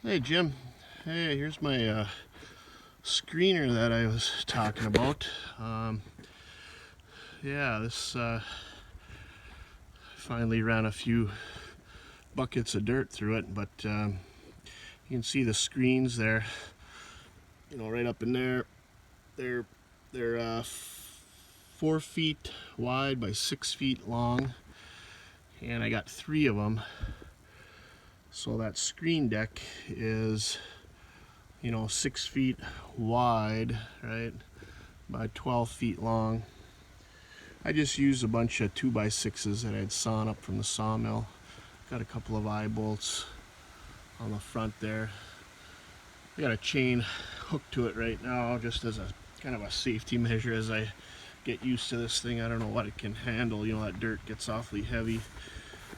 Hey Jim, hey, here's my screener that I was talking about. Yeah, this finally ran a few buckets of dirt through it, but you can see the screens there, right up in there. They're 4 feet wide by 6 feet long, and I got 3 of them. So that screen deck is 6 feet wide, right, by 12 feet long. I just used a bunch of 2x6s that I'd sawn up from the sawmill. Got a couple of eye bolts on the front there. I got a chain hooked to it right now just as a kind of a safety measure as I get used to this thing. I don't know what it can handle. That dirt gets awfully heavy.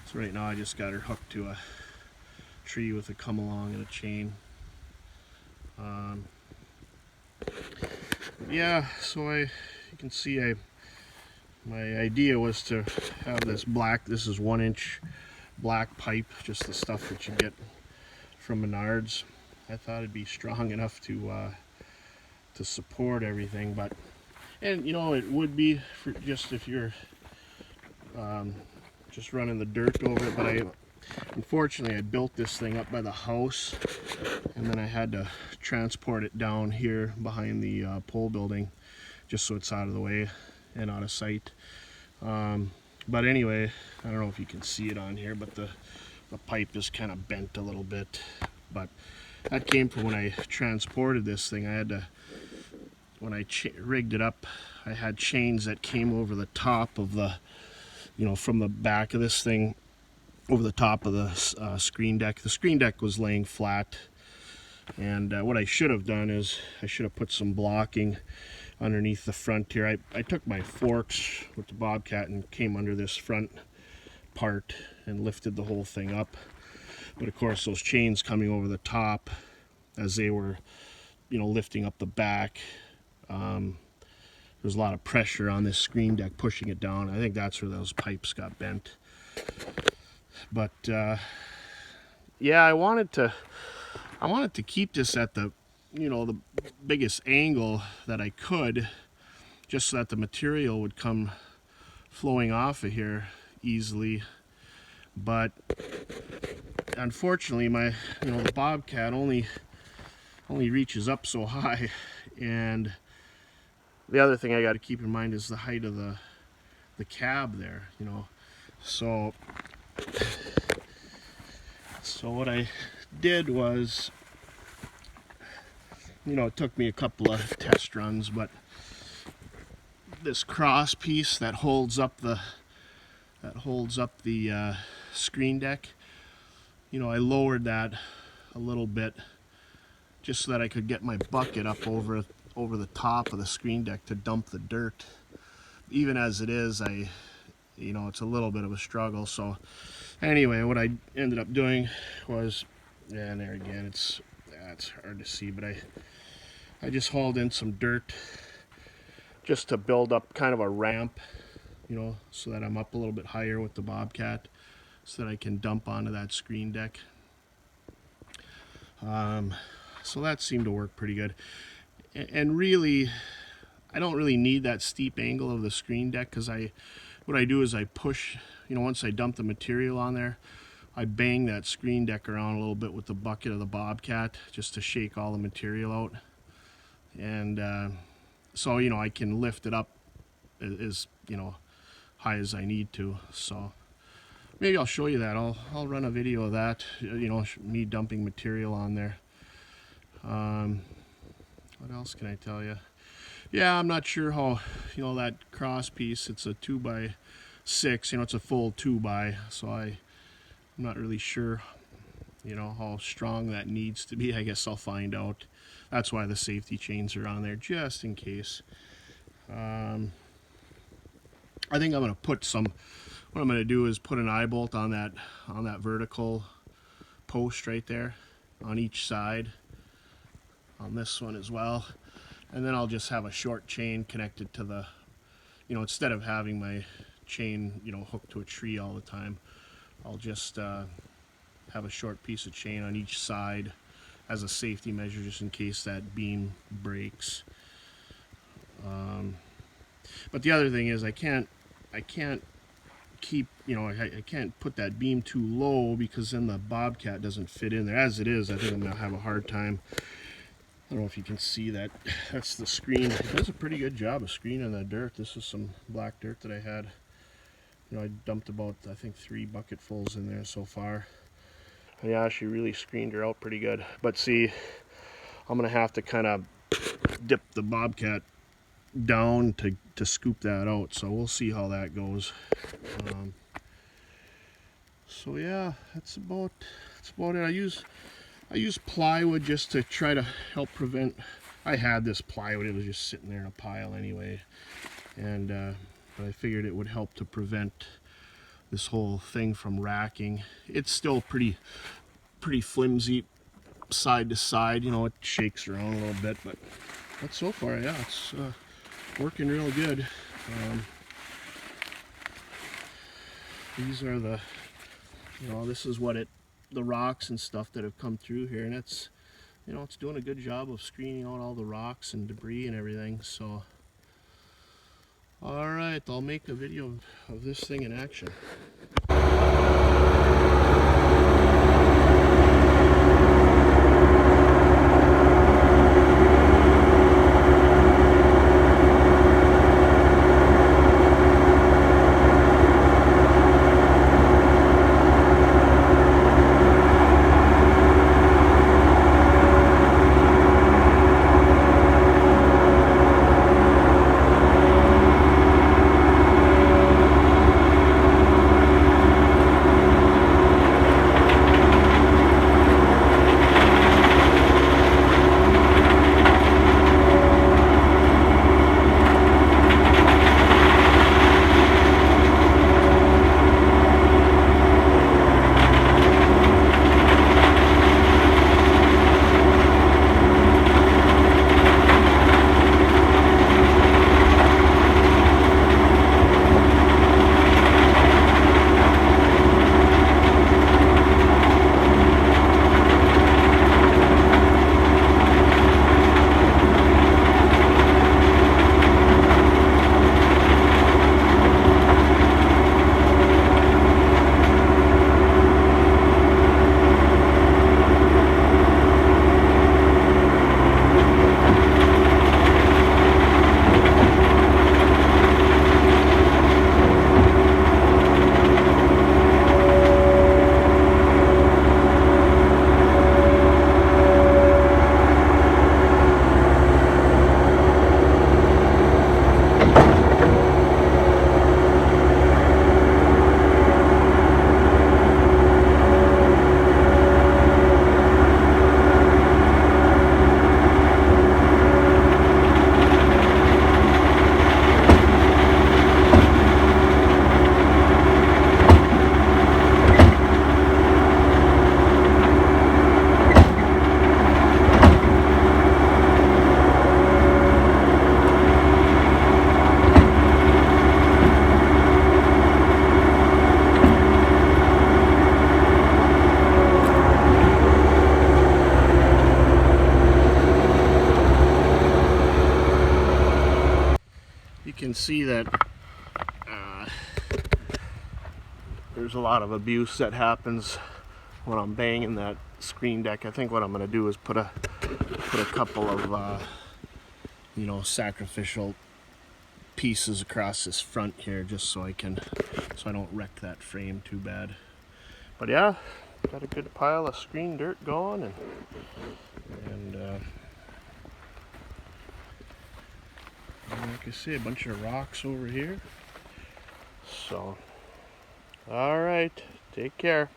So right now I just got her hooked to a tree with a come along and a chain. Yeah, so you can see my idea was to have this is 1-inch black pipe, just the stuff that you get from Menards. I thought it'd be strong enough to support everything, and it would be for just if you're just running the dirt over it. But unfortunately I built this thing up by the house, and then I had to transport it down here behind the pole building just so it's out of the way and out of sight. But anyway, I don't know if you can see it on here, but the pipe is kind of bent a little bit. But that came from when I transported this thing. When I rigged it up, I had chains that came over the top of the, from the back of this thing, over the top of the screen deck. The screen deck was laying flat, and what I should have done is I should have put some blocking underneath the front here. I took my forks with the Bobcat and came under this front part and lifted the whole thing up. But of course those chains coming over the top as they were lifting up the back, there's a lot of pressure on this screen deck pushing it down. I think that's where those pipes got bent. But yeah, I wanted to keep this at the the biggest angle that I could, just so that the material would come flowing off of here easily. But unfortunately the Bobcat only reaches up so high, and the other thing I got to keep in mind is the height of the cab there, so what I did was, it took me a couple of test runs, but this cross piece that holds up the screen deck, I lowered that a little bit just so that I could get my bucket up over the top of the screen deck to dump the dirt. Even as it is, it's a little bit of a struggle. So anyway, what I ended up doing was, and there again, it's hard to see, but I just hauled in some dirt just to build up kind of a ramp, so that I'm up a little bit higher with the Bobcat, so that I can dump onto that screen deck. So that seemed to work pretty good. And really, I don't really need that steep angle of the screen deck, because what I do is I push, once I dump the material on there, I bang that screen deck around a little bit with the bucket of the Bobcat just to shake all the material out. And so I can lift it up as high as I need to. So maybe I'll show you that. I'll run a video of that, me dumping material on there. What else can I tell you? Yeah, I'm not sure how, that cross piece, it's a 2x6, it's a full 2x, so I'm not really sure, how strong that needs to be. I guess I'll find out. That's why the safety chains are on there, just in case. I think I'm going to put what I'm going to do is put an eye bolt on that vertical post right there on each side, on this one as well. And then I'll just have a short chain connected to the, instead of having my chain, hooked to a tree all the time, I'll just have a short piece of chain on each side as a safety measure, just in case that beam breaks. But the other thing is I can't keep, I can't put that beam too low, because then the Bobcat doesn't fit in there. As it is, I think I'm gonna have a hard time. I don't know if you can see that. That's the screen. It does a pretty good job of screening the dirt. This is some black dirt that I had. I dumped about, I think, 3 bucketfuls in there so far. And yeah, she really screened her out pretty good. But see, I'm gonna have to kind of dip the Bobcat down to scoop that out. So we'll see how that goes. So yeah, that's about it. I use plywood just to try to help prevent. I had this plywood, it was just sitting there in a pile anyway, and but I figured it would help to prevent this whole thing from racking. It's still pretty flimsy side to side, it shakes around a little bit, but so far, yeah, it's working real good. These are the, this is what the rocks and stuff that have come through here, and it's, it's doing a good job of screening out all the rocks and debris and everything. So all right, I'll make a video of this thing in action. Can see that there's a lot of abuse that happens when I'm banging that screen deck. I think what I'm going to do is put a couple of sacrificial pieces across this front here, just so I don't wreck that frame too bad. But yeah, got a good pile of screen dirt going, and like I say, a bunch of rocks over here. So, all right, take care.